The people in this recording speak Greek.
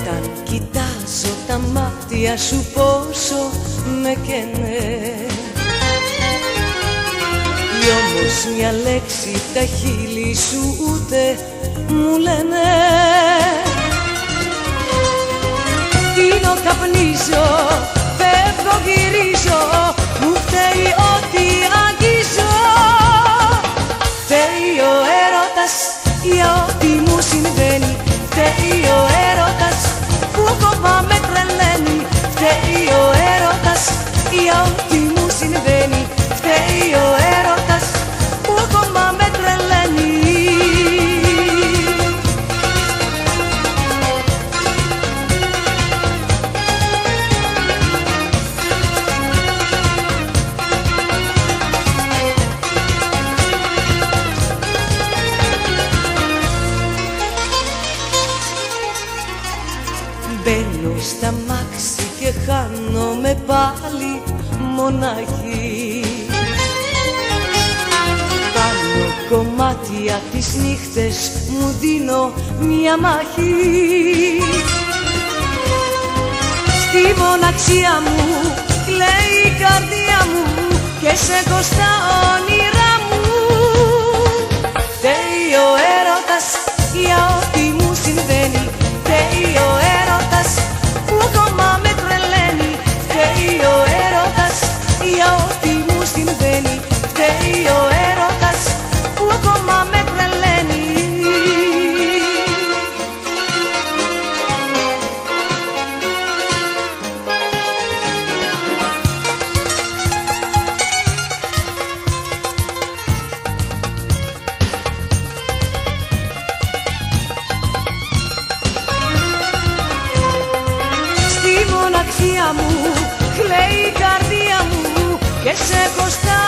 Όταν κοιτάζω τα μάτια σου πόσο με καίνε, κι όμως μια λέξη τα χείλη σου ούτε μου λένε. Πίνω, καπνίζω, φεύγω, γυρίζω, μου φταίει ό,τι αγγίζω. Φταίει ο έρωτας για ό,τι μου συμβαίνει, φταίει ο έρωτας που ακόμα με τρελαίνει. Φταίει ο έρωτας για ό,τι μου συμβαίνει, φταίει ο έρωτας που ακόμα με τρελαίνει. Μπαίνω στα μάξι και χάνομαι πάλι μοναχή. Πάνω κομμάτια τις νύχτες μου δίνω μια μάχη. Στη μοναξία μου κλαίει η καρδία μου και σε έχω στα όνειρά μου. Φταίει ο έρωτας για ό,τι μου συμβαίνει, φταίει ο έρωτας που ακόμα με τρελαίνει. Φταίει ο έρωτας για ό,τι μου συμβαίνει, φταίει ο έρωτας που ακόμα με τρελαίνει. Στη μοναξία μου κλαίει η καρδία μου και σε έχω στα